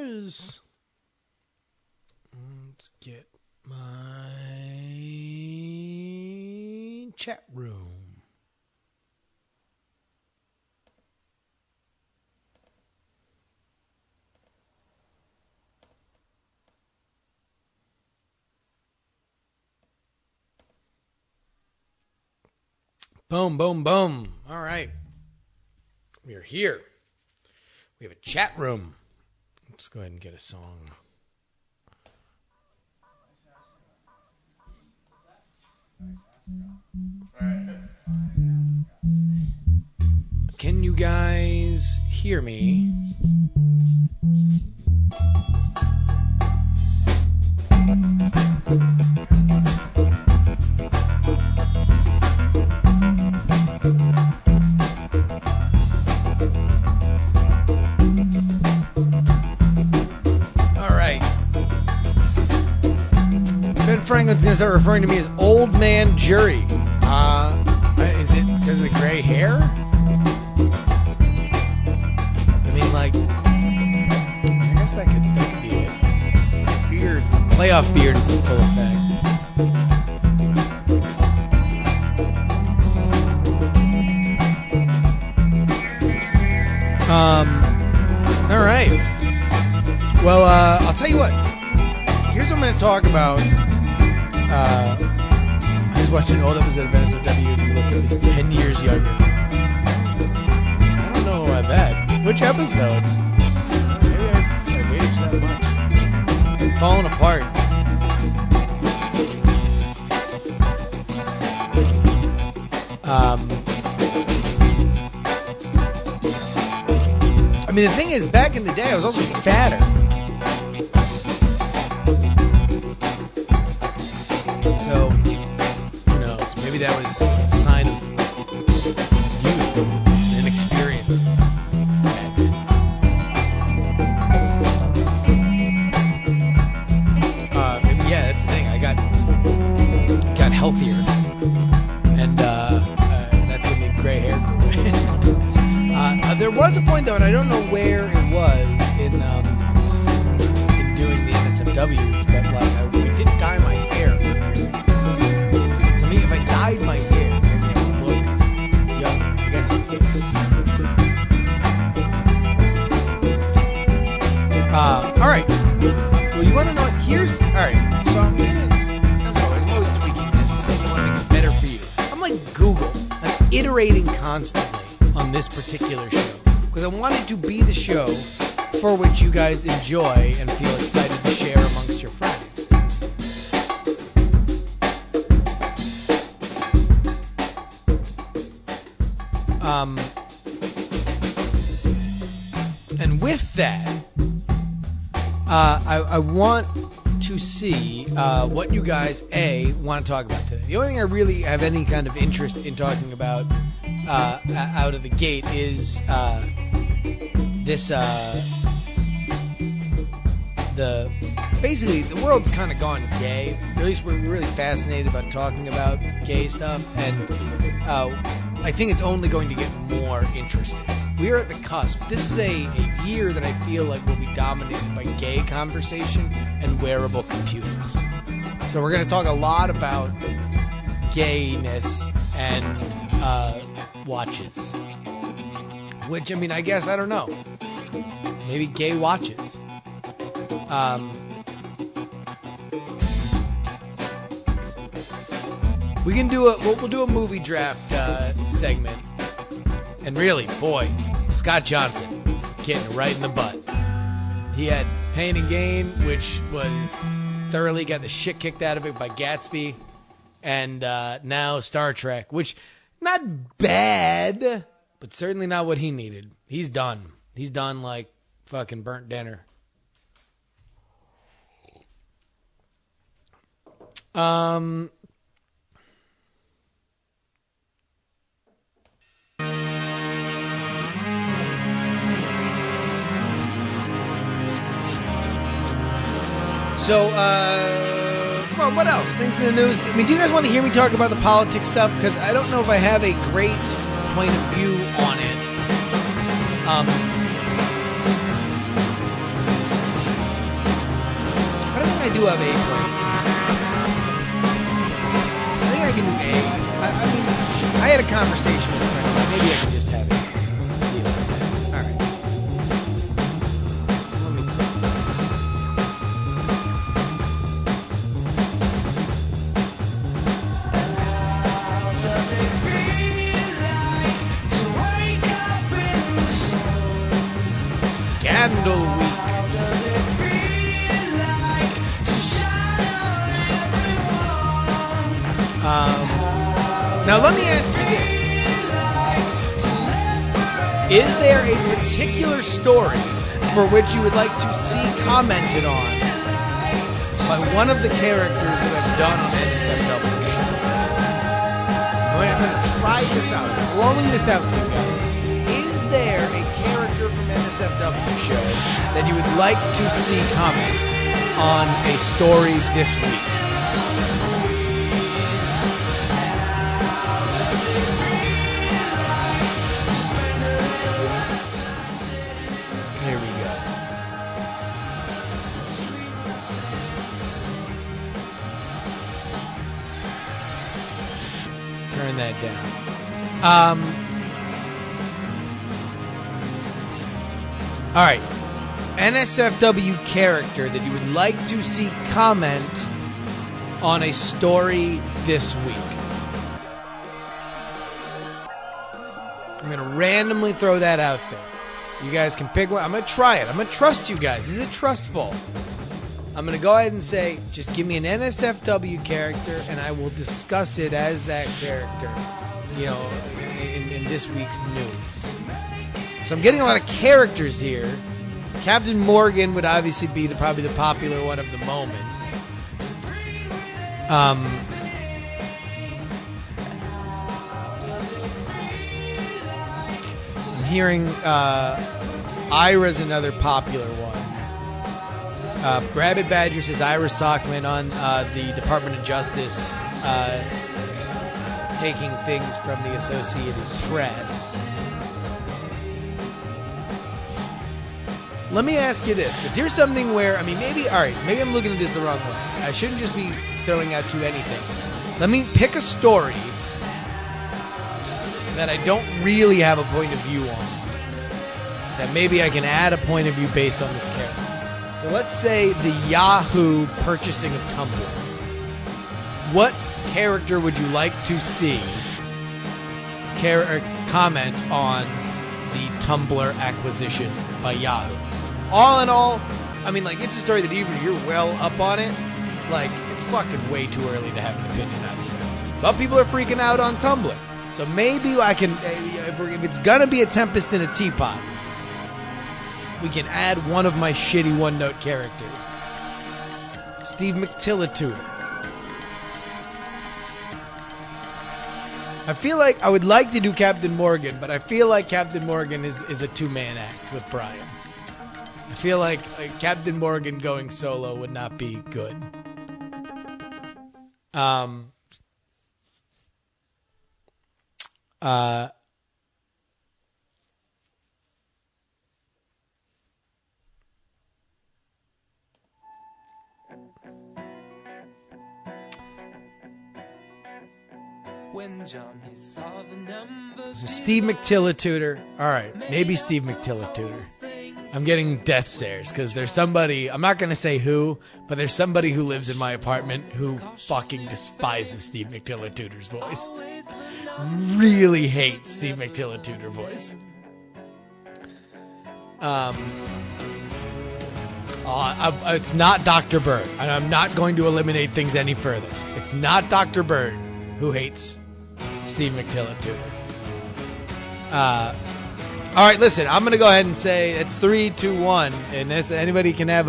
listeners. Let's get my chat room. Boom, boom, boom. All right. We are here. We have a chat room. Let's go ahead and get a song. Can you guys hear me? Franklin's going to start referring to me as Old Man JuRY. Is it because of the gray hair? I mean, like, I guess that could be it. Beard, playoff beard is in full effect. All right. Well, I'll tell you what. Here's what I'm going to talk about. I was watching an old episode of NSFW and he looked at least 10 years younger. I don't know about that. Which episode? Maybe I've aged that much. I'm falling apart. I mean, the thing is, back in the day, I was also fatter. So, who knows? Maybe that was a sign of youth and experience. Maybe, yeah, that's the thing. I got healthier, and that's when the gray hair grew in. There was a point, though, and I don't know where it was in doing the NSFWs, but like we did dye my hair. So if I dyed my hair, maybe I would look young. I guess I'm saying. All right. Well, you want to know? Here's all right. So I'm gonna, as always, I'm always tweaking this. I want to make it better for you. I'm like Google. I'm iterating constantly on this particular show because I want it to be the show for which you guys enjoy and feel excited to share amongst your friends. And with that, I want to see what you guys, want to talk about today. The only thing I really have any kind of interest in talking about out of the gate is this, basically, the world's kind of gone gay. At least we're really fascinated about talking about gay stuff, and I think it's only going to get more interesting. We are at the cusp. This is a year that I feel like will be dominated by gay conversation and wearable computers. So we're going to talk a lot about gayness and watches. Which, I mean, I guess, I don't know. Maybe gay watches. We'll do a movie draft segment. And really, boy, Scott Johnson getting it right in the butt. He had Pain and Gain, which was thoroughly got the shit kicked out of it by Gatsby. And now Star Trek, which not bad, but certainly not what he needed. He's done. He's done like fucking burnt dinner. So, come on, what else? Things in the news. I mean, do you guys want to hear me talk about the politics stuff? Because I don't know if I have a great point of view on it. I do have A point. I think I can do A. I mean, I had a conversation with a friend. Maybe I can just have it. All right. So let me put this. Candle Week. Now let me ask you this. Is there a particular story for which you would like to see commented on by one of the characters who have done an NSFW show? I'm going to try this out. I'm throwing this out to you guys. Is there a character from NSFW show that you would like to see comment on a story this week? Here we go. Turn that down. All right. NSFW character that you would like to see comment on a story this week. I'm going to randomly throw that out there. You guys can pick one. I'm going to try it. I'm going to trust you guys. This is trustful. I'm going to go ahead and say, just give me an NSFW character, and I will discuss it as that character, you know, in this week's news. So I'm getting a lot of characters here. Captain Morgan would obviously be probably the popular one of the moment. I'm hearing Ira's another popular one. Rabbit Badger says Ira Sockman on the Department of Justice taking things from the Associated Press. Let me ask you this, because here's something where, I mean, maybe I'm looking at this the wrong way. I shouldn't just be throwing out too anything. Let me pick a story that I don't really have a point of view on, that maybe I can add a point of view based on this character. So let's say the Yahoo purchasing of Tumblr. What character would you like to see comment on the Tumblr acquisition by Yahoo? All in all, I mean, like, it's a story that even if you're well up on it, like, it's fucking way too early to have an opinion on it. But people are freaking out on Tumblr. So maybe I can, if it's gonna be a tempest in a teapot, we can add one of my shitty one-note characters. Steve McTillitude. I feel like I would like to do Captain Morgan, but I feel like Captain Morgan is a two-man act with Brian. I feel like Captain Morgan going solo would not be good. When Johnny saw the numbers, so Steve McTillituder. All right, maybe Steve McTillituder. I'm getting death stares because there's somebody, I'm not going to say who, but there's somebody who lives in my apartment who fucking despises Steve McTillituder's voice. Really hates Steve McTillituder voice. It's not Dr. Bird, and I'm not going to eliminate things any further. It's not Dr. Bird who hates Steve McTillituder. All right, listen, I'm going to go ahead and say it's 3, 2, 1, and anybody can have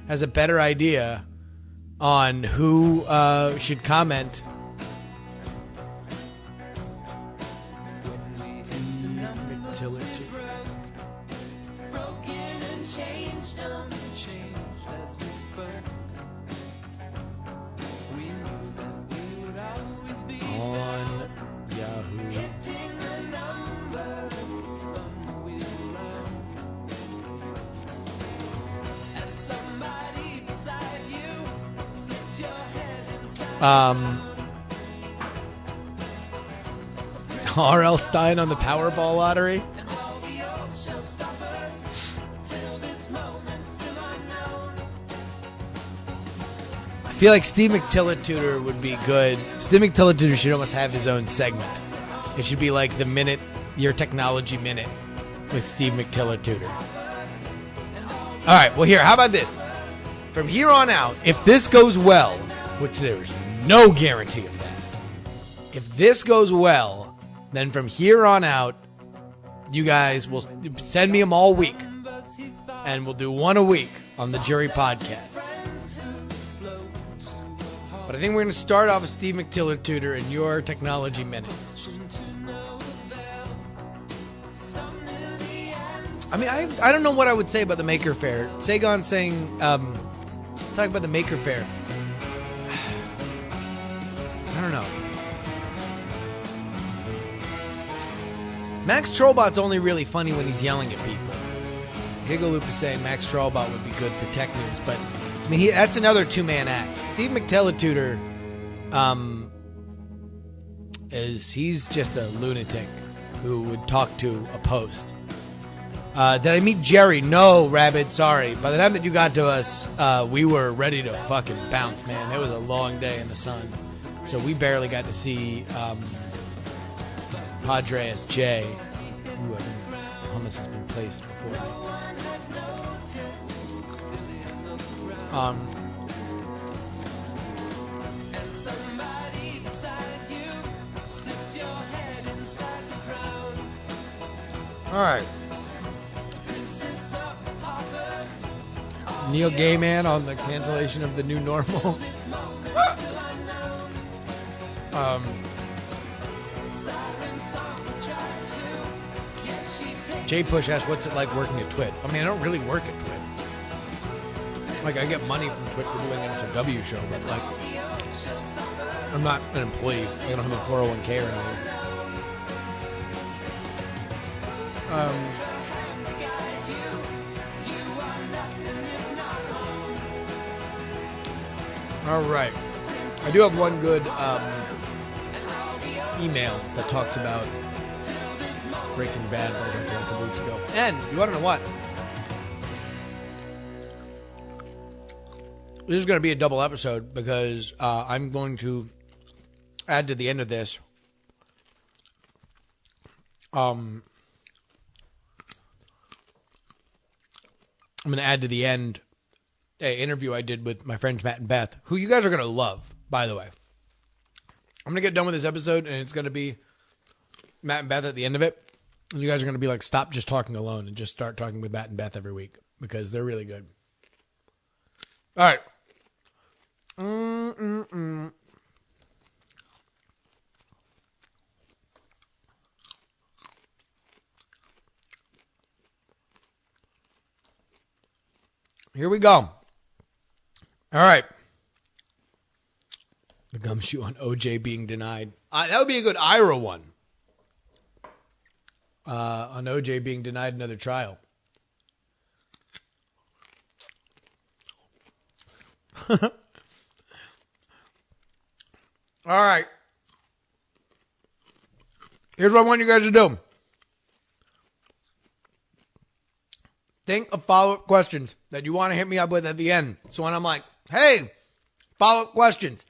has a better idea on who should comment. R.L. Stein on the Powerball lottery. I feel like Steve McTillituder would be good. Steve McTillituder should almost have his own segment. It should be like the minute, your technology minute with Steve McTillituder. All right, well here, how about this? From here on out, if this goes well, which there's no guarantee of that, if this goes well, then from here on out, you guys will send me them all week, and we'll do one a week on the JuRY podcast. But I think we're going to start off with Steve McTillituder and your technology minute. I mean, I don't know what I would say about the Maker Faire. Sagan saying, talking about the Maker Faire. I don't know. Max Trollbot's only really funny when he's yelling at people. Gigaloop is saying Max Trollbot would be good for tech news, but I mean, that's another two-man act. Steve McTillituder, he's just a lunatic who would talk to a post. Did I meet Jerry? No, Rabbit, sorry. By the time that you got to us, we were ready to fucking bounce, man. It was a long day in the sun. So we barely got to see Padres J, who I think hummus has been placed before me. All right. Neil Gaiman on the cancellation of the new normal. Jay Push asked, what's it like working at Twit? I mean, I don't really work at Twit. Like, I get money from Twit for doing an SOW show, but, like, I'm not an employee. I don't have a 401k or anything. All right. I do have one good email that talks about Breaking Bad like a couple weeks ago. And you want to know what? This is going to be a double episode because I'm going to add to the end of this. I'm going to add to the end an interview I did with my friends Matt and Beth, who you guys are going to love, by the way. I'm going to get done with this episode, and it's going to be Matt and Beth at the end of it. And you guys are going to be like, stop just talking alone and just start talking with Matt and Beth every week because they're really good. All right. Here we go. All right. The gumshoe on OJ being denied. That would be a good Ira one. On OJ being denied another trial. All right. Here's what I want you guys to do. Think of follow-up questions that you want to hit me up with at the end. So when I'm like, hey, follow-up questions,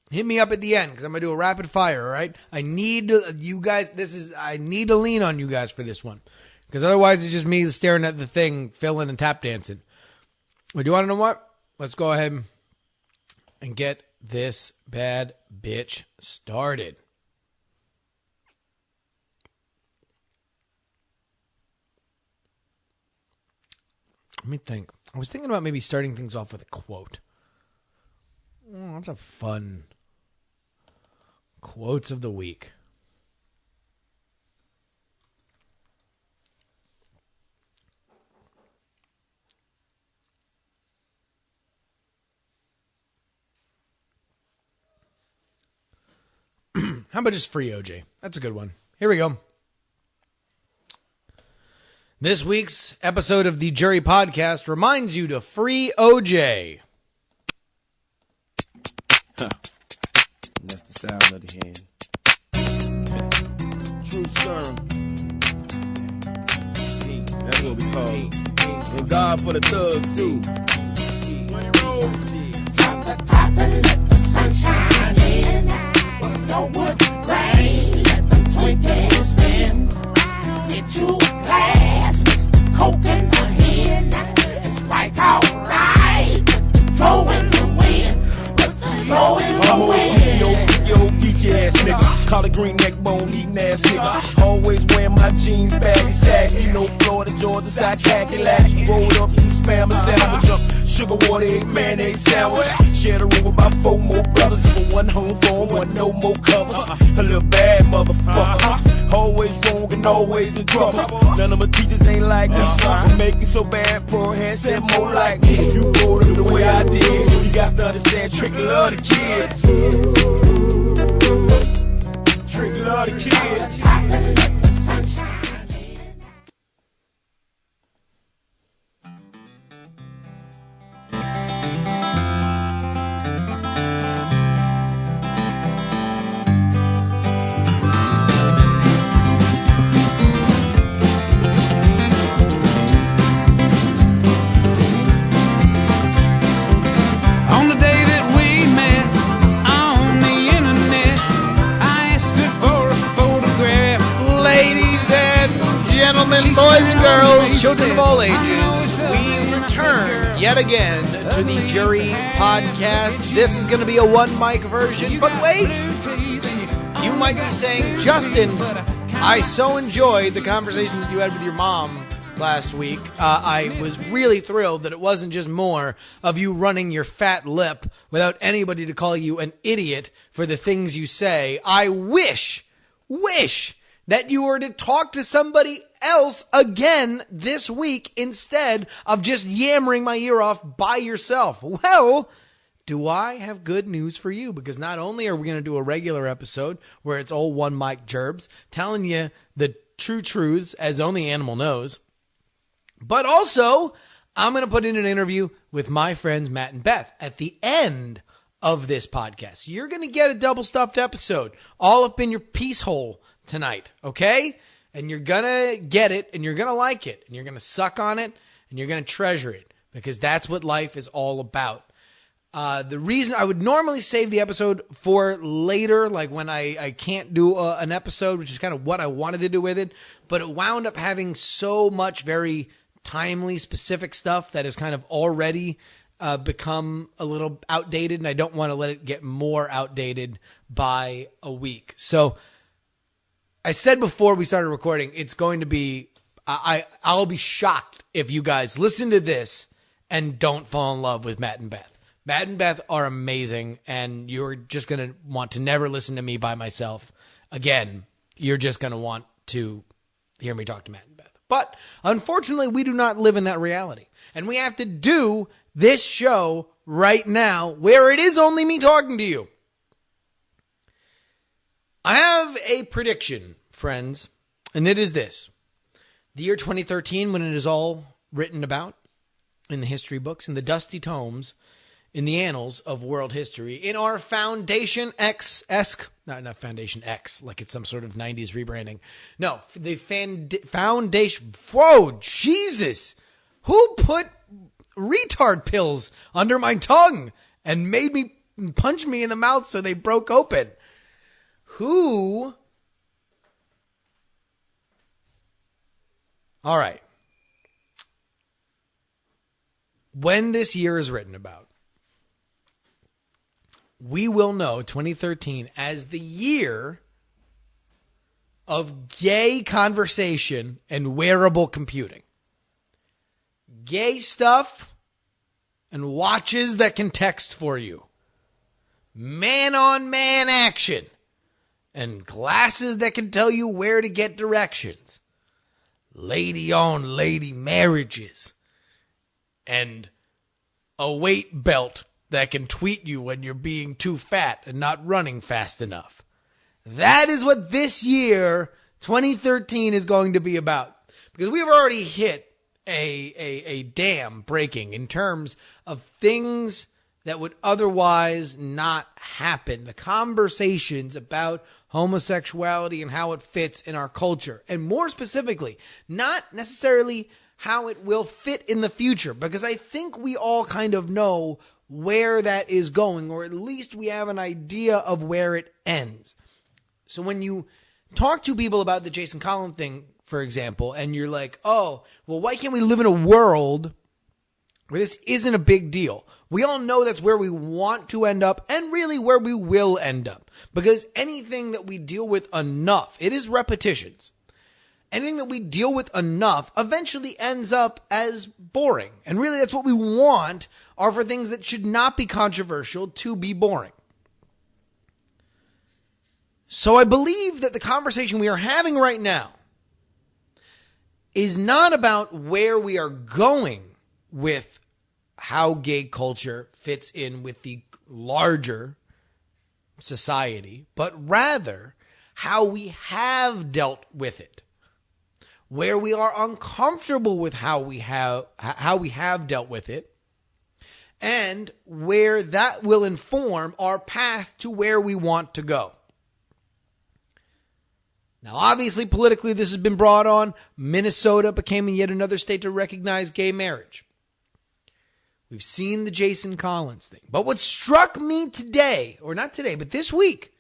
hit me up at the end because I'm going to do a rapid fire, all right? I need you guys, I need to lean on you guys for this one because otherwise it's just me staring at the thing, filling and tap dancing. But do you want to know what? Let's go ahead and get this bad bitch started. Let me think. I was thinking about maybe starting things off with a quote. Oh, that's a fun quotes of the week. How about just free OJ? That's a good one. Here we go. This week's episode of the JuRY podcast reminds you to free OJ. sound of the hand. True serum. That's what we call it. And God for the thugs, too. From the top and let the sunshine in. No wood rain, let the Twinkies spin. Get you a glass, mix the Coke and the hen. It's quite alright, put the throw in the wind. Put the throw in the wind. Yo, geeky ass nigga. Collar green neck bone eating ass nigga. Always wearing my jeans baggy saggy. You know Florida, Georgia, side khaki lackey. Rolled up, you spam a sandwich up. Sugar water, egg, mayonnaise sandwich. Share the room with about 4 more brothers. For one home for 'em, one no more covers. A little bad motherfucker. Always wrong and always in trouble. None of my teachers ain't like this. Make it so bad, poor hand said more like me. You brought up the way I did. You got to understand, trick love the kids. Trick love the kids. Boys and girls, children of all ages, we return yet again to the JuRY podcast. This is going to be a one mic version, but wait! You might be saying, Justin, I so enjoyed the conversation that you had with your mom last week. I was really thrilled that it wasn't just more of you running your fat lip without anybody to call you an idiot for the things you say. I wish that you were to talk to somebody else again this week instead of just yammering my ear off by yourself. Well, do I have good news for you? Because not only are we going to do a regular episode where it's all one mic gerbs telling you the true truths as only Animal knows, but also I'm going to put in an interview with my friends Matt and Beth at the end of this podcast. You're going to get a double stuffed episode all up in your piece hole tonight, okay? And you're gonna get it, and you're gonna like it, and you're gonna suck on it, and you're gonna treasure it, because that's what life is all about. The reason I would normally save the episode for later, like when I can't do an episode, which is kind of what I wanted to do with it, but it wound up having so much very timely, specific stuff that has kind of already become a little outdated, and I don't want to let it get more outdated by a week. So I said before we started recording, it's going to be, I'll be shocked if you guys listen to this and don't fall in love with Matt and Beth. Matt and Beth are amazing, and you're just going to want to never listen to me by myself again. You're just going to want to hear me talk to Matt and Beth. But unfortunately, we do not live in that reality. And we have to do this show right now where it is only me talking to you. I have a prediction, friends, and it is this. The year 2013, when it is all written about in the history books, in the dusty tomes, in the annals of world history, in our Foundation X-esque, not Foundation X, like it's some sort of 90s rebranding. No, the Foundation, whoa, Jesus! Who put retard pills under my tongue and made me punch me in the mouth so they broke open? Who? All right. When this year is written about, we will know 2013 as the year of gay conversation and wearable computing. Gay stuff and watches that can text for you. Man-on-man action. And glasses that can tell you where to get directions. Lady-on-lady marriages. And a weight belt that can tweet you when you're being too fat and not running fast enough. That is what this year, 2013, is going to be about. Because we've already hit a dam breaking in terms of things that would otherwise not happen. The conversations about homosexuality and how it fits in our culture. And more specifically, not necessarily how it will fit in the future, because I think we all kind of know where that is going, or at least we have an idea of where it ends. So when you talk to people about the Jason Collins thing, for example, and you're like, oh, well, why can't we live in a world where this isn't a big deal? We all know that's where we want to end up, and really where we will end up. Because anything that we deal with enough, it is repetitions. Anything that we deal with enough eventually ends up as boring. And really that's what we want, are for things that should not be controversial to be boring. So I believe that the conversation we are having right now is not about where we are going with how gay culture fits in with the larger society, but rather how we have dealt with it, where we are uncomfortable with how we have dealt with it, and where that will inform our path to where we want to go. Now, obviously, politically, this has been brought on. Minnesota became yet another state to recognize gay marriage. We've seen the Jason Collins thing. But what struck me today, or not today, but this week,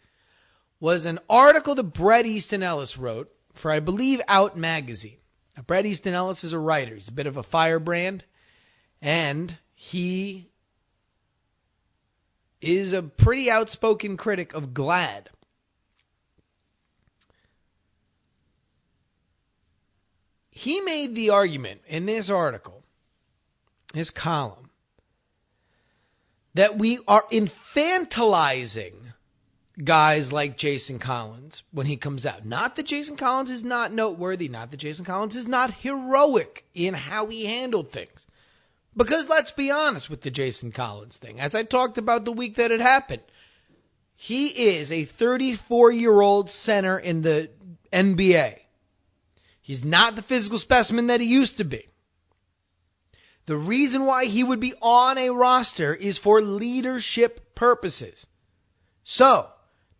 was an article that Bret Easton Ellis wrote for, I believe, Out Magazine. Now, Bret Easton Ellis is a writer. He's a bit of a firebrand. And he is a pretty outspoken critic of GLAAD. He made the argument in this article, his column, that we are infantilizing guys like Jason Collins when he comes out. Not that Jason Collins is not noteworthy, not that Jason Collins is not heroic in how he handled things. Because let's be honest with the Jason Collins thing. As I talked about the week that it happened, he is a 34-year-old center in the NBA. He's not the physical specimen that he used to be. The reason why he would be on a roster is for leadership purposes. So,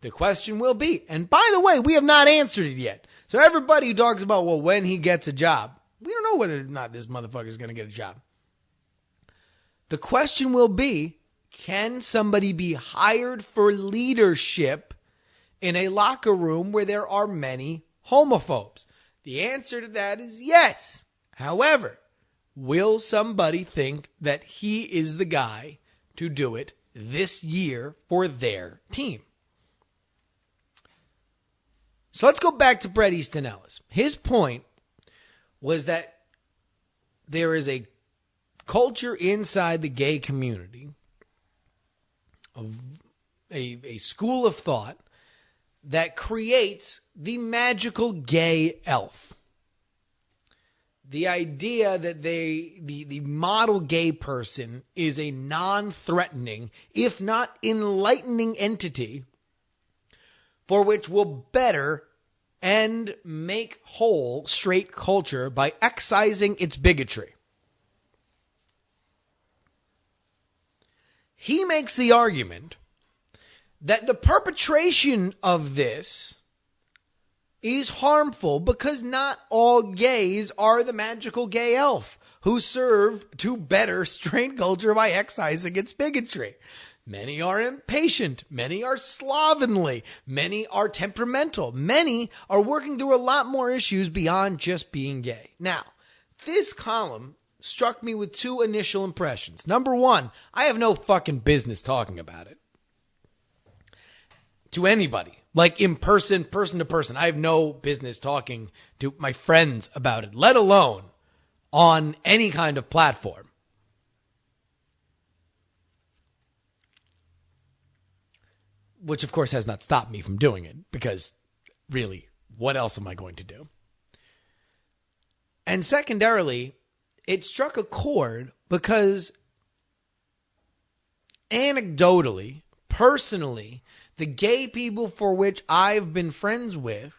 the question will be, and by the way, we have not answered it yet. So everybody who talks about, well, when he gets a job, we don't know whether or not this motherfucker is going to get a job. The question will be, can somebody be hired for leadership in a locker room where there are many homophobes? The answer to that is yes. However, will somebody think that he is the guy to do it this year for their team? So let's go back to Bret Easton Ellis. His point was that there is a culture inside the gay community, of a school of thought that creates the magical gay elf. The idea that the model gay person is a non-threatening, if not enlightening entity for which will better and make whole straight culture by excising its bigotry. He makes the argument that the perpetration of this is harmful because not all gays are the magical gay elf who serve to better straight culture by excising its bigotry. Many are impatient. Many are slovenly. Many are temperamental. Many are working through a lot more issues beyond just being gay. Now, this column struck me with two initial impressions. Number one, I have no fucking business talking about it to anybody. Like in person to person. I have no business talking to my friends about it, let alone on any kind of platform. Which, of course, has not stopped me from doing it, because really, what else am I going to do? And secondarily, it struck a chord because anecdotally, personally, the gay people for which I've been friends with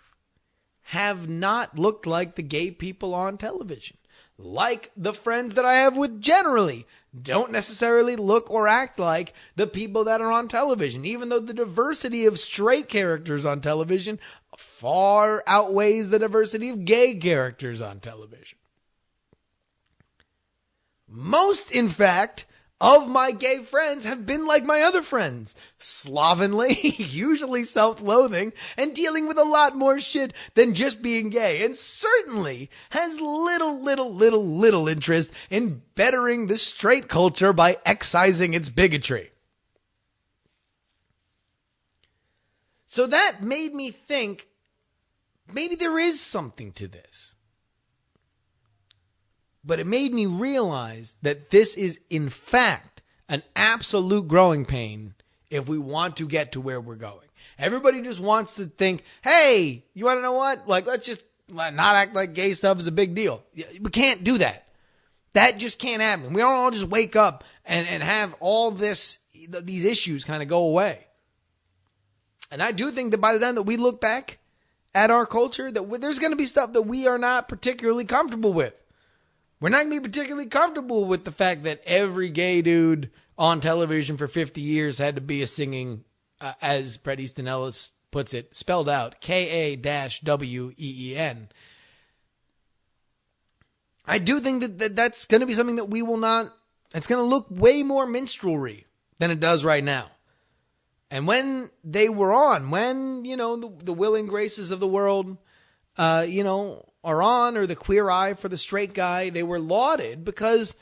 have not looked like the gay people on television. Like the friends that I have with generally don't necessarily look or act like the people that are on television, even though the diversity of straight characters on television far outweighs the diversity of gay characters on television. Most, in fact, of my gay friends have been like my other friends, slovenly, usually self-loathing, and dealing with a lot more shit than just being gay, and certainly has little interest in bettering the straight culture by excising its bigotry. So that made me think, maybe there is something to this. But it made me realize that this is, in fact, an absolute growing pain if we want to get to where we're going. Everybody just wants to think, hey, you want to know what? Like, let's just not act like gay stuff is a big deal. We can't do that. That just can't happen. We don't all just wake up and have all these issues kind of go away. And I do think that by the time that we look back at our culture, that there's going to be stuff that we are not particularly comfortable with. We're not going to be particularly comfortable with the fact that every gay dude on television for 50 years had to be a singing, as Bret Easton Ellis puts it, spelled out, K-A-W-E-E-N. I do think that's going to be something that we will not, it's going to look way more minstrelry than it does right now. And when they were on, when, the Will and Graces of the world, are on, or the Queer Eye for the Straight Guy, they were lauded because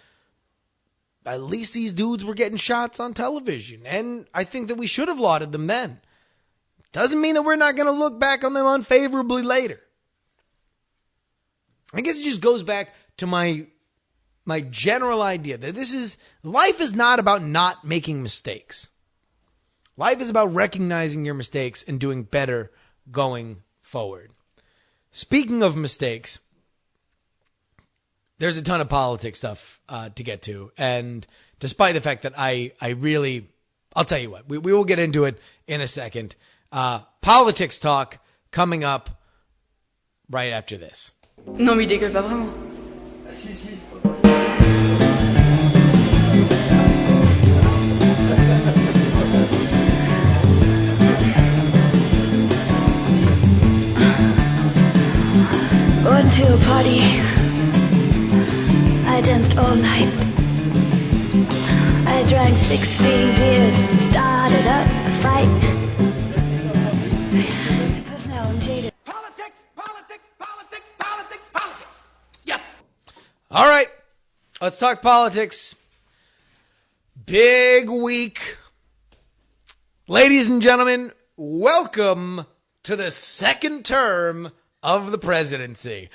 at least these dudes were getting shots on television. And I think that we should have lauded them then. Doesn't mean that we're not going to look back on them unfavorably later. I guess it just goes back to my general idea that life is not about not making mistakes. Life is about recognizing your mistakes and doing better going forward. Speaking of mistakes, there's a ton of politics stuff to get to. And despite the fact that I'll tell you what, we will get into it in a second. Politics talk coming up right after this. Non, mais il dégueule pas vraiment. Si. Went to a party. I danced all night. I drank 16 beers, started up a fight. But now I'm jaded. Politics. Yes. All right, let's talk politics. Big week. Ladies and gentlemen, welcome to the second term of the presidency.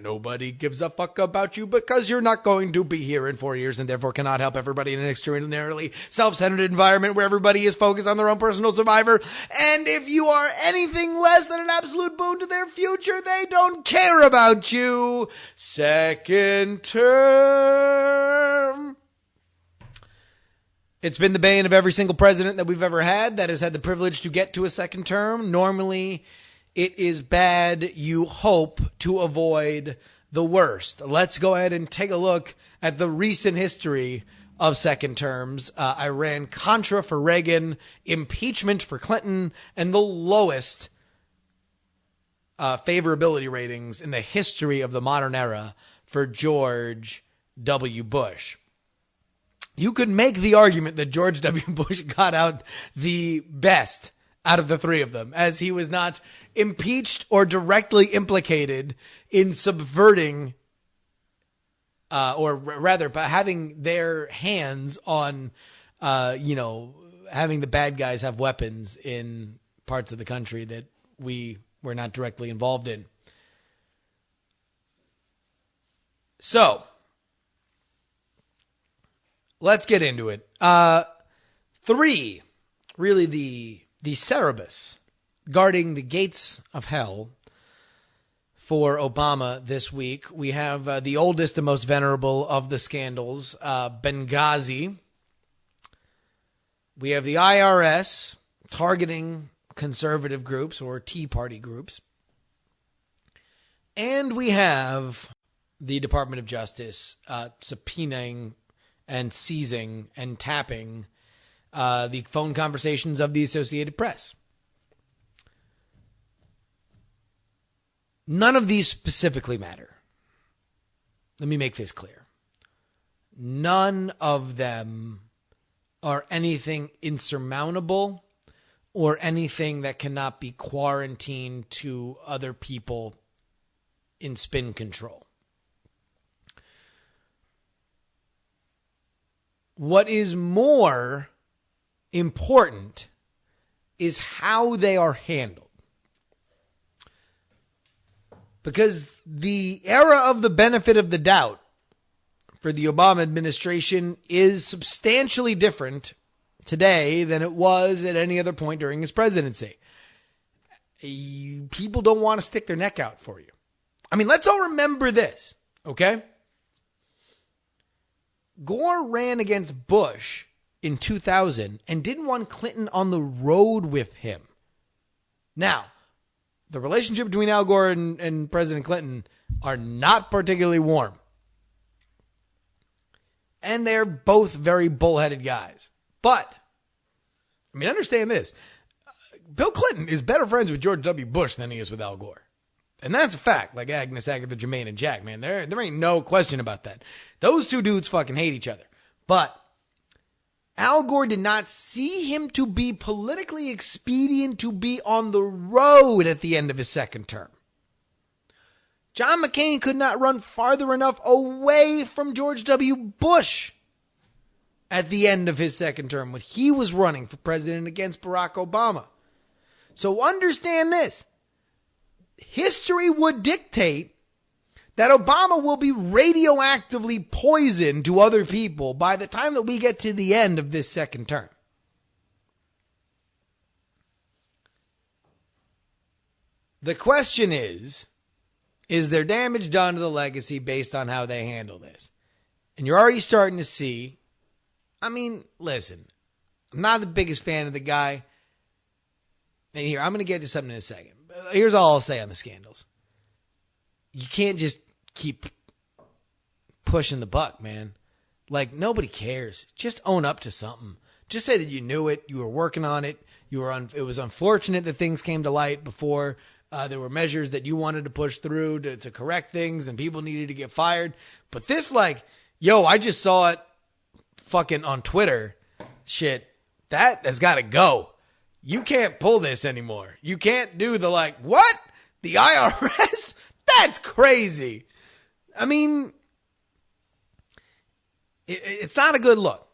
Nobody gives a fuck about you because you're not going to be here in 4 years and therefore cannot help everybody in an extraordinarily self-centered environment where everybody is focused on their own personal survivor. And if you are anything less than an absolute boon to their future, they don't care about you. Second term. It's been the bane of every single president that we've ever had that has had the privilege to get to a second term. Normally, it is bad. You hope to avoid the worst. Let's go ahead and take a look at the recent history of second terms. Iran-Contra for Reagan, impeachment for Clinton, and the lowest favorability ratings in the history of the modern era for George W. Bush. You could make the argument that George W. Bush got out the best out of the three of them, as he was not impeached or directly implicated in subverting, or rather, having their hands on, having the bad guys have weapons in parts of the country that we were not directly involved in. So, let's get into it. Three, really the Cerberus guarding the gates of hell for Obama this week. We have the oldest and most venerable of the scandals, Benghazi. We have the IRS targeting conservative groups or Tea Party groups. And we have the Department of Justice subpoenaing and seizing and tapping the phone conversations of the Associated Press. None of these specifically matter. Let me make this clear. None of them are anything insurmountable or anything that cannot be quarantined to other people in spin control. What is more important is how they are handled. Because the era of the benefit of the doubt for the Obama administration is substantially different today than it was at any other point during his presidency. People don't want to stick their neck out for you. I mean, let's all remember this, okay? Gore ran against Bush in 2000 and didn't want Clinton on the road with him. Now, the relationship between Al Gore and President Clinton are not particularly warm. And they're both very bullheaded guys. But, I mean, understand this. Bill Clinton is better friends with George W. Bush than he is with Al Gore. And that's a fact. Like Agnes, Agatha, Jermaine, and Jack, man. There ain't no question about that. Those two dudes fucking hate each other. But Al Gore did not see him to be politically expedient to be on the road at the end of his second term. John McCain could not run farther enough away from George W. Bush at the end of his second term when he was running for president against Barack Obama. So understand this. History would dictate that Obama will be radioactively poisoned to other people by the time that we get to the end of this second term. The question is there damage done to the legacy based on how they handle this? And you're already starting to see, I mean, listen, I'm not the biggest fan of the guy. And here, I'm going to get to something in a second. Here's all I'll say on the scandals. You can't just keep pushing the buck, man. Like, nobody cares. Just own up to something. Just say that you knew it. You were working on it. It was unfortunate that things came to light before there were measures that you wanted to push through to correct things and people needed to get fired. But this, like, yo, I just saw it fucking on Twitter. Shit, that has got to go. You can't pull this anymore. You can't do the like, what? The IRS? That's crazy. I mean, it's not a good look.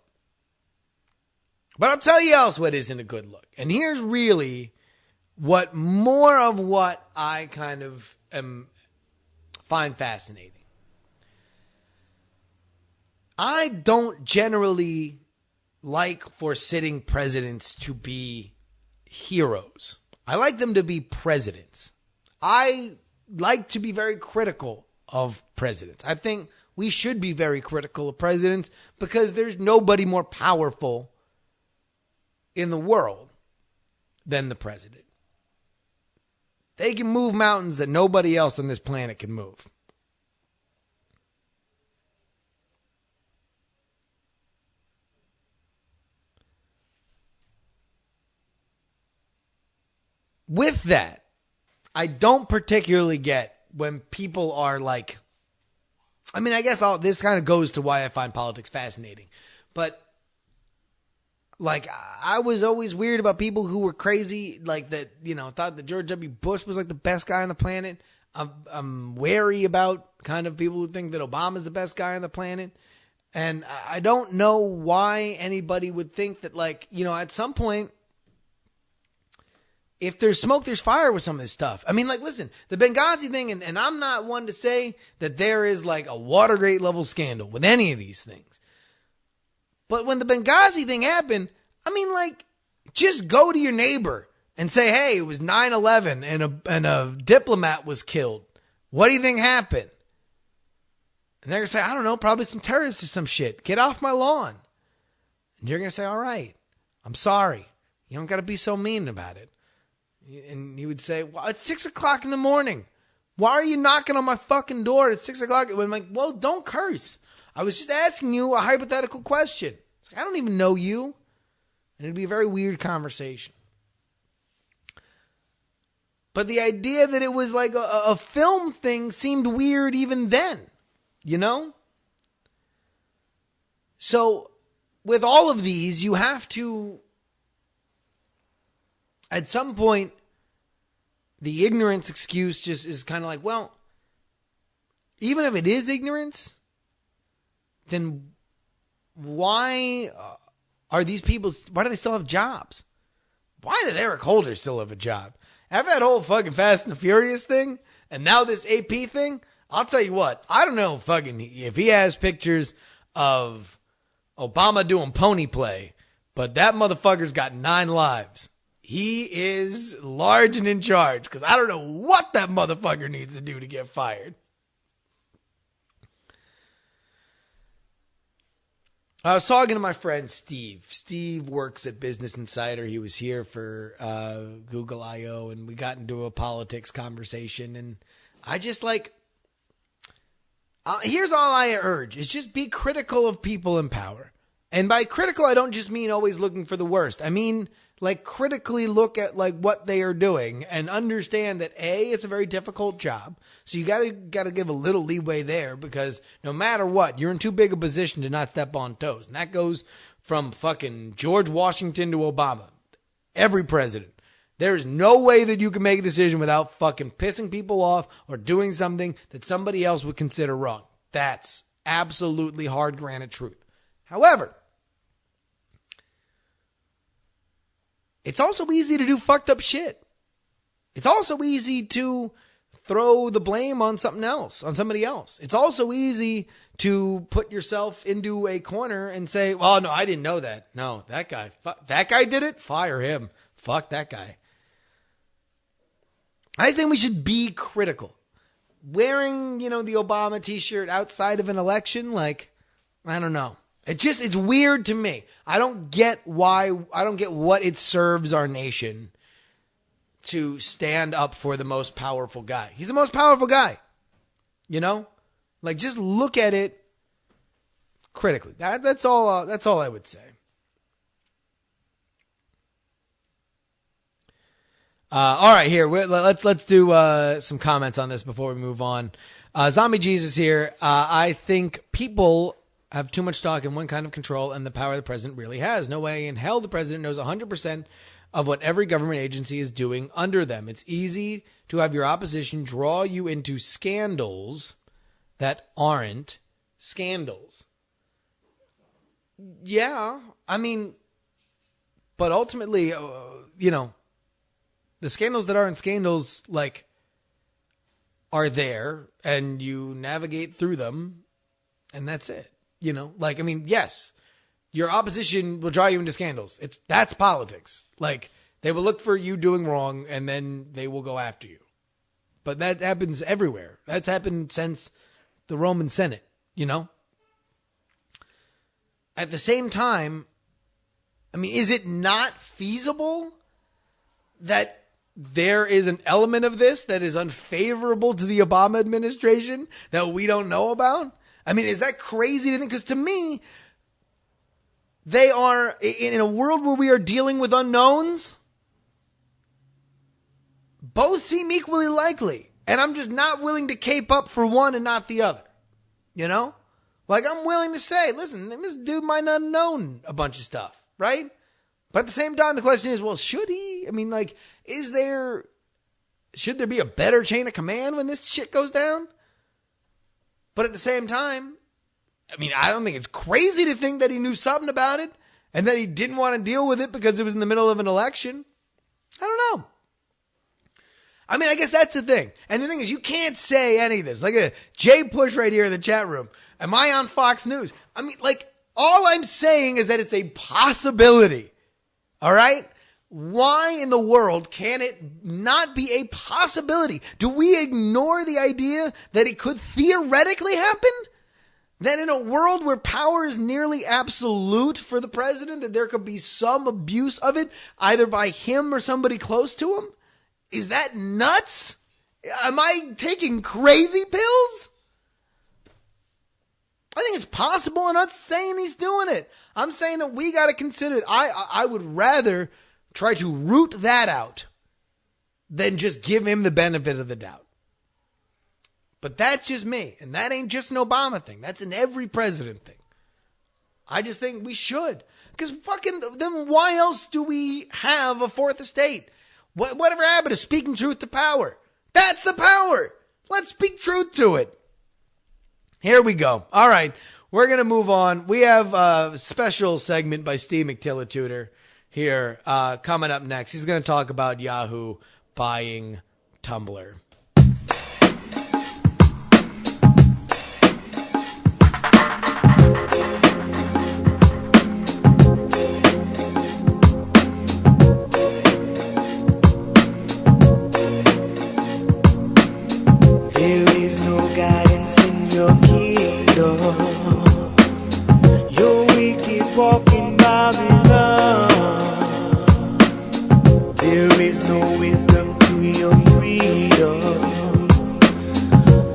But I'll tell you else what isn't a good look. And here's really what I kind of find fascinating. I don't generally like for sitting presidents to be heroes. I like them to be presidents. I like to be very critical of presidents. I think we should be very critical of presidents because there's nobody more powerful in the world than the president. They can move mountains that nobody else on this planet can move. With that, I don't particularly get when people are like, I mean, I guess this kind of goes to why I find politics fascinating. But, like, I was always weird about people who were crazy, like that, you know, thought that George W. Bush was like the best guy on the planet. I'm wary about kind of people who think that Obama's the best guy on the planet. And I don't know why anybody would think that, like, you know, at some point, if there's smoke, there's fire with some of this stuff. I mean, like, listen, the Benghazi thing, and I'm not one to say that there is like a Watergate level scandal with any of these things. But when the Benghazi thing happened, I mean, like, just go to your neighbor and say, hey, it was 9/11 and a diplomat was killed. What do you think happened? And they're going to say, I don't know, probably some terrorists or some shit. Get off my lawn. And you're going to say, all right, I'm sorry. You don't got to be so mean about it. And he would say, well, it's 6 o'clock in the morning. Why are you knocking on my fucking door at 6 o'clock? I'm like, well, don't curse. I was just asking you a hypothetical question. It's like, I don't even know you. And it'd be a very weird conversation. But the idea that it was like a film thing seemed weird even then, you know? So with all of these, you have to, at some point, the ignorance excuse just is kind of like, well, even if it is ignorance, then why are these people, why do they still have jobs? Why does Eric Holder still have a job? After that whole fucking Fast and the Furious thing, and now this AP thing, I'll tell you what, I don't know fucking if he has pictures of Obama doing pony play, but that motherfucker's got 9 lives. He is large and in charge, because I don't know what that motherfucker needs to do to get fired. I was talking to my friend Steve. Steve works at Business Insider. He was here for Google I.O., and we got into a politics conversation. And I just here's all I urge, is just be critical of people in power. And by critical, I don't just mean always looking for the worst. I mean, critically look at what they are doing and understand that it's a very difficult job. So you gotta give a little leeway there, because no matter what, you're in too big a position to not step on toes. And that goes from fucking George Washington to Obama. Every president. There is no way that you can make a decision without fucking pissing people off or doing something that somebody else would consider wrong. That's absolutely hard granted truth. However, it's also easy to do fucked up shit. It's also easy to throw the blame on something else, on somebody else. It's also easy to put yourself into a corner and say, well, no, I didn't know that. No, that guy did it. Fire him. Fuck that guy. I just think we should be critical. Wearing, the Obama t-shirt outside of an election, I don't know. It's weird to me. I don't get what it serves our nation to stand up for the most powerful guy. He's the most powerful guy. Just look at it critically. That's all I would say. All right, here, let's do some comments on this before we move on. Zombie Jesus here. I think people have too much stock in one kind of control and the power the president really has. No way in hell the president knows 100% of what every government agency is doing under them. It's easy to have your opposition draw you into scandals that aren't scandals. Yeah, but ultimately, the scandals that aren't scandals, are there, and you navigate through them, and that's it. Yes, your opposition will draw you into scandals. That's politics. They will look for you doing wrong, and then they will go after you. But that happens everywhere. That's happened since the Roman Senate, At the same time, is it not feasible that there is an element of this that is unfavorable to the Obama administration that we don't know about? Is that crazy to think? Because to me, they are, in a world where we are dealing with unknowns, both seem equally likely. And I'm just not willing to cape up for one and not the other. I'm willing to say, listen, this dude might not have known a bunch of stuff, right? But at the same time, the question is, well, should he? Should there be a better chain of command when this shit goes down? But at the same time, I don't think it's crazy to think that he knew something about it and that he didn't want to deal with it because it was in the middle of an election. I don't know. I guess that's the thing. And the thing is, you can't say any of this. Jay Push right here in the chat room. Am I on Fox News? All I'm saying is that it's a possibility. All right? Why in the world can it not be a possibility? Do we ignore the idea that it could theoretically happen? That in a world where power is nearly absolute for the president, that there could be some abuse of it, either by him or somebody close to him? Is that nuts? Am I taking crazy pills? I think it's possible. I'm not saying he's doing it. I'm saying that we got to consider. I would rather try to root that out than just give him the benefit of the doubt. But that's just me. And that ain't just an Obama thing. That's an every president thing. I just think we should. Because then why else do we have a fourth estate? Whatever happened to speaking truth to power? That's the power. Let's speak truth to it. Here we go. All right. We're going to move on. We have a special segment by Steve McTillitutor here coming up next. He's going to talk about Yahoo buying Tumblr. There is no guidance in your kingdom. Your wicked walking Babylon. There is no wisdom to your freedom.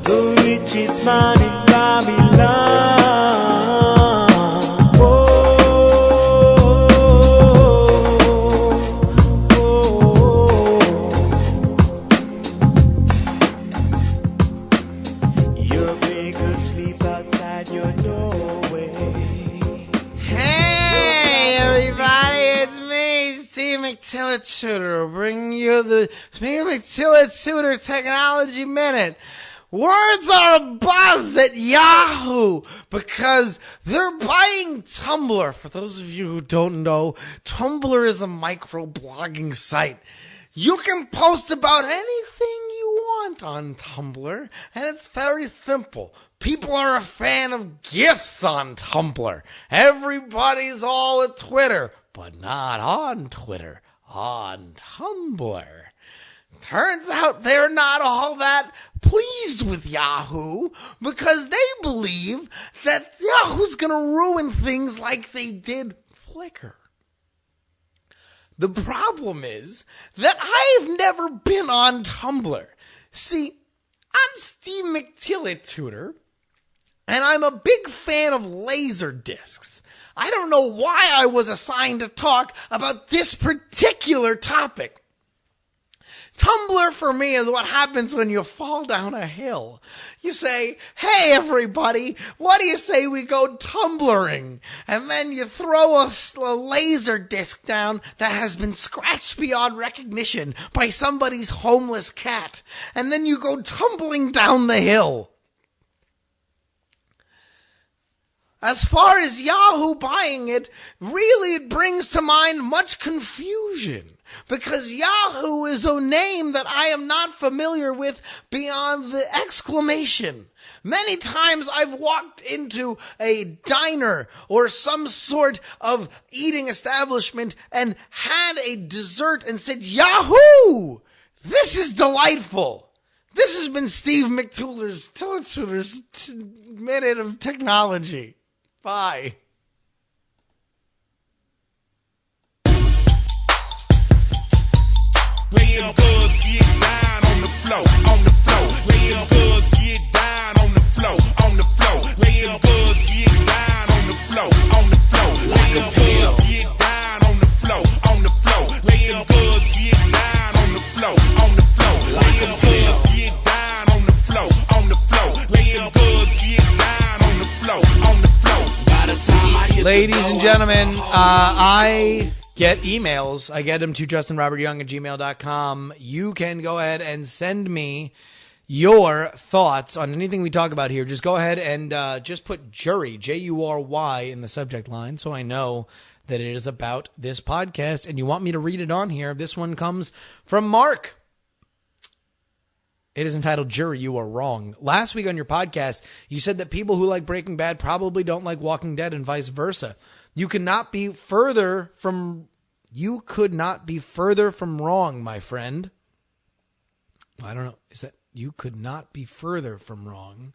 The richest man in Babylon. Your maker sleep outside your doorway. Hey, everybody, it's me, Steve McTillitutor, bringing you the Steve McTillitutor Technology Minute. Words are abuzz at Yahoo because they're buying Tumblr. For those of you who don't know, Tumblr is a microblogging site. You can post about anything you want on Tumblr, and it's very simple. People are a fan of GIFs on Tumblr. Everybody's all at Twitter, but not on Twitter, on Tumblr. Turns out they're not all that pleased with Yahoo because they believe that Yahoo's going to ruin things like they did Flickr. The problem is that I've never been on Tumblr. See, I'm Steve McTillitutor, and I'm a big fan of laser discs. I don't know why I was assigned to talk about this particular topic. Tumblr for me is what happens when you fall down a hill. You say, hey everybody, what do you say we go tumbling? And then you throw a laser disc down that has been scratched beyond recognition by somebody's homeless cat. And then you go tumbling down the hill. As far as Yahoo buying it, really it brings to mind much confusion. Because Yahoo is a name that I am not familiar with beyond the exclamation. Many times I've walked into a diner or some sort of eating establishment and had a dessert and said, Yahoo! This is delightful. This has been Steve McTillitutor's Minute of Technology. Bye. Where them girls get down on the floor, on the floor. Where them girls get down on the floor, on the floor. Where them girls get down on the floor, on the floor. Where them girls get down on the floor, on the floor. Where them girls get down on the floor, on the floor. Where them girls get down on the floor, on the floor. Where them girls get down on the floor, on the floor. By the time I hit Ladies and gentlemen, I get emails. I get them to justinrobertyoung@gmail.com. You can go ahead and send me your thoughts on anything we talk about here. Just go ahead and just put JuRY, J-U-R-Y, in the subject line so I know that it is about this podcast and you want me to read it on here. This one comes from Mark. It is entitled, JuRY, You Are Wrong. Last week on your podcast, you said that people who like Breaking Bad probably don't like Walking Dead and vice versa. You could not be further from wrong, my friend. I don't know. Is that you could not be further from wrong?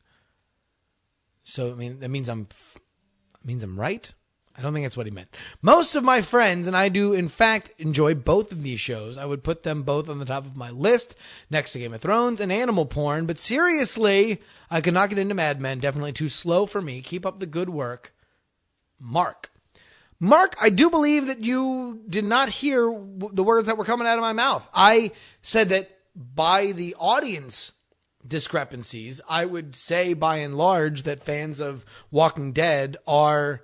So I mean that means I'm right. I don't think that's what he meant. Most of my friends, and I do in fact enjoy both of these shows. I would put them both on the top of my list next to Game of Thrones and Animal Porn. But seriously, I could not get into Mad Men. Definitely too slow for me. Keep up the good work. Mark, I do believe that you did not hear the words that were coming out of my mouth. I said that by the audience discrepancies, I would say by and large that fans of Walking Dead are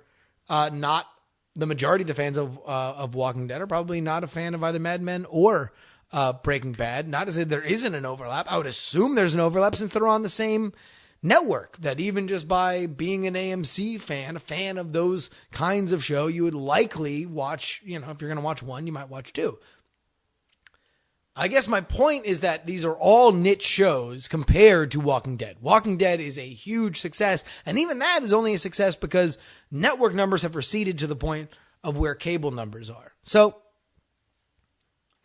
not the majority of the fans of Walking Dead are probably not a fan of either Mad Men or Breaking Bad. Not to say there isn't an overlap. I would assume there's an overlap since they're on the same network, that even just by being an AMC fan, a fan of those kinds of show, you would likely watch, if you're going to watch one, you might watch two. I guess my point is that these are all niche shows compared to Walking Dead. Walking Dead is a huge success, and even that is only a success because network numbers have receded to the point of where cable numbers are. So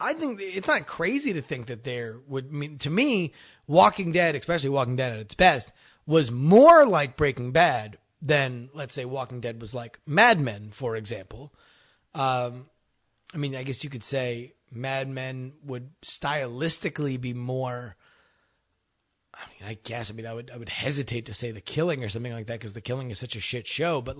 I think it's not crazy to think that to me, Walking Dead, especially Walking Dead at its best, was more like Breaking Bad than, let's say, Walking Dead was like Mad Men, for example. I guess you could say Mad Men would stylistically be more, I would hesitate to say The Killing or something like that because The Killing is such a shit show, but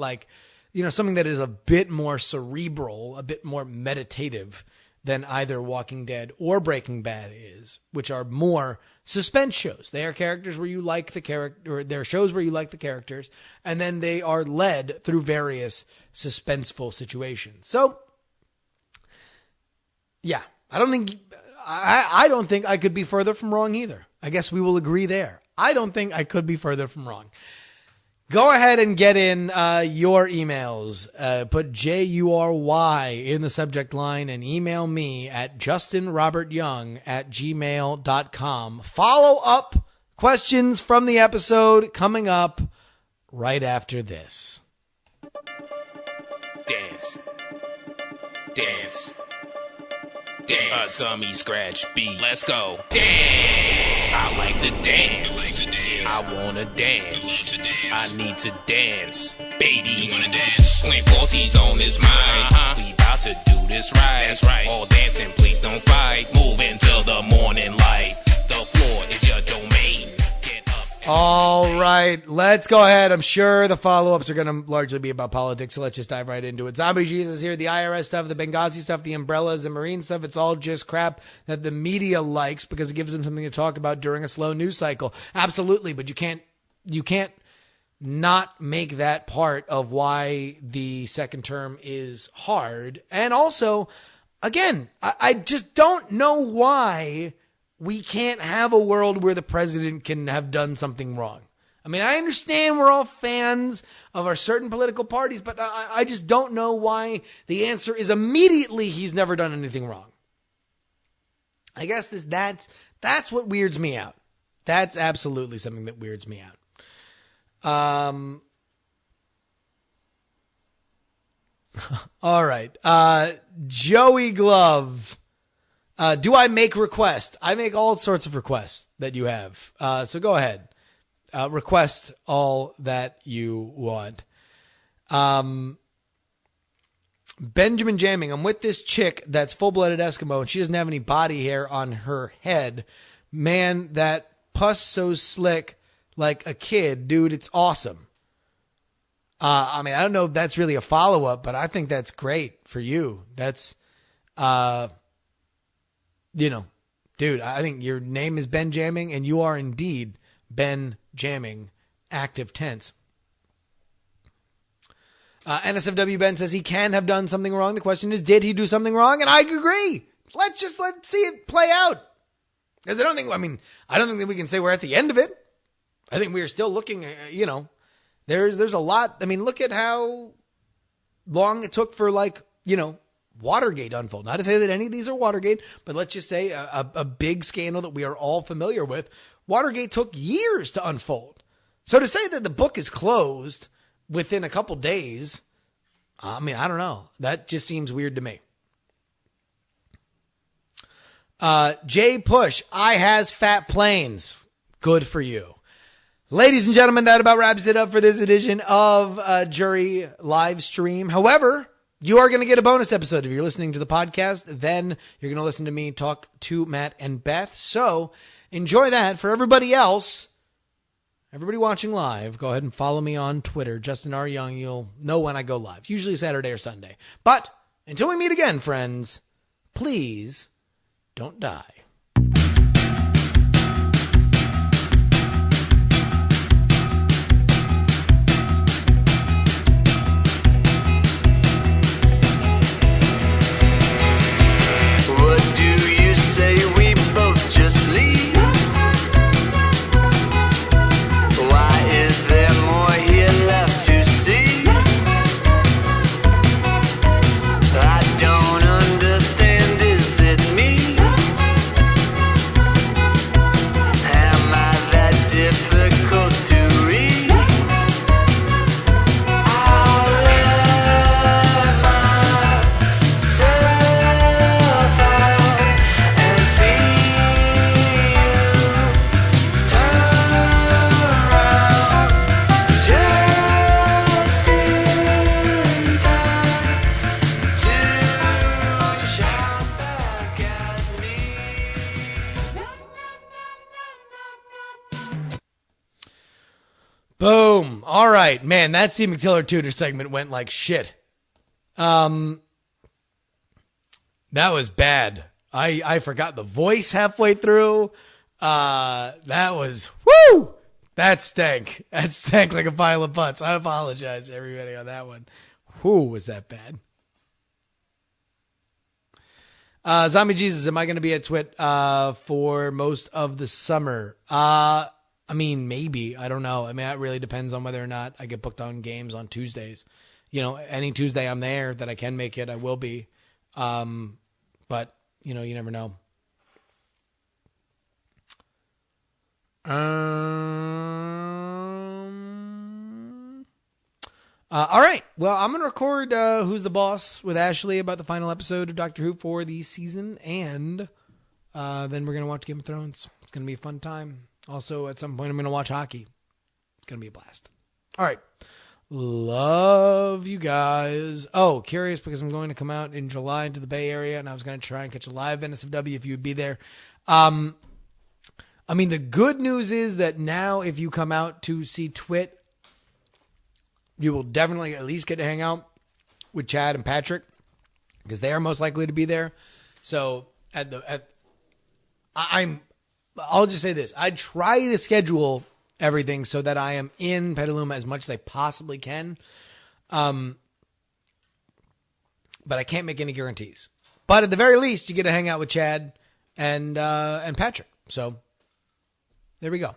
something that is a bit more cerebral, a bit more meditative than either Walking Dead or Breaking Bad is, which are more suspense shows. They are characters where you like the character, or they're shows where you like the characters, and then they are led through various suspenseful situations. So, yeah, I don't think I could be further from wrong either. I guess we will agree there. I don't think I could be further from wrong. Go ahead and get in your emails. Put JURY in the subject line and email me at justinrobertyoung@gmail.com. Follow-up questions from the episode coming up right after this. Dance. Dance. A gummy scratch beat. Let's go. Dance. I like to dance. I wanna dance. I need to dance. Baby, you wanna dance? When 40's on his mind. We about to do this right. That's right. All dancing, please don't fight. Move until the morning light. The floor is your domain. Get up. All right, let's go ahead. I'm sure the follow-ups are going to largely be about politics, so let's just dive right into it. Zombie Jesus here, the IRS stuff, the Benghazi stuff, the umbrellas, the Marine stuff, it's all just crap that the media likes because it gives them something to talk about during a slow news cycle. Absolutely, but you can't not make that part of why the second term is hard. And also, again, I just don't know why we can't have a world where the president can have done something wrong. I understand we're all fans of our certain political parties, but I just don't know why the answer is immediately he's never done anything wrong. I guess that's what weirds me out. That's absolutely something that weirds me out. All right. Joey Glove. Do I make requests? I make all sorts of requests that you have. So go ahead. Request all that you want. Benjamin Jamming. I'm with this chick that's full-blooded Eskimo, and she doesn't have any body hair on her head. Man, that pus so slick like a kid. Dude, it's awesome. I don't know if that's really a follow-up, but I think that's great for you. That's, dude, I think your name is Ben Jamming, and you are indeed Ben Jamming, active tense. NSFW Ben says he can have done something wrong. The question is, did he do something wrong? And I agree. Let's see it play out. Because I don't think that we can say we're at the end of it. I think we are still looking, there's a lot. Look at how long it took for Watergate unfold. Not to say that any of these are Watergate, but let's just say a big scandal that we are all familiar with. Watergate took years to unfold. So to say that the book is closed within a couple days, I don't know. That just seems weird to me. Jay Push, I has fat planes. Good for you. Ladies and gentlemen, that about wraps it up for this edition of JuRY live stream. However, you are going to get a bonus episode. If you're listening to the podcast, then you're going to listen to me talk to Matt and Beth. So enjoy that. For everybody else, everybody watching live, go ahead and follow me on Twitter, Justin R. Young. You'll know when I go live, usually Saturday or Sunday. But until we meet again, friends, please don't die. Boom. All right, man, that Steve McTiller Tudor segment went like shit. That was bad. I forgot the voice halfway through. That was, woo! That stank. That stank like a pile of butts. I apologize to everybody on that one. Whoo, was that bad? Zombie Jesus, am I going to be at Twit for most of the summer? I mean, maybe. I don't know. I mean, that really depends on whether or not I get booked on games on Tuesdays. You know, any Tuesday I'm there that I can make it, I will be. But, you know, you never know. All right. Well, I'm going to record Who's the Boss with Ashley about the final episode of Doctor Who for the season. And then we're going to watch Game of Thrones. It's going to be a fun time. Also, at some point, I'm going to watch hockey. It's going to be a blast. All right. Love you guys. Oh, curious because I'm going to come out in July into the Bay Area, and I was going to try and catch a live NSFW if you would be there. I mean, the good news is that now if you come out to see Twit, you will definitely at least get to hang out with Chad and Patrick because they are most likely to be there. So I'll just say this. I try to schedule everything so that I am in Petaluma as much as I possibly can. But I can't make any guarantees. But at the very least, you get to hang out with Chad and Patrick. So there we go.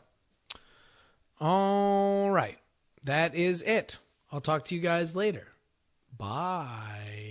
All right. That is it. I'll talk to you guys later. Bye.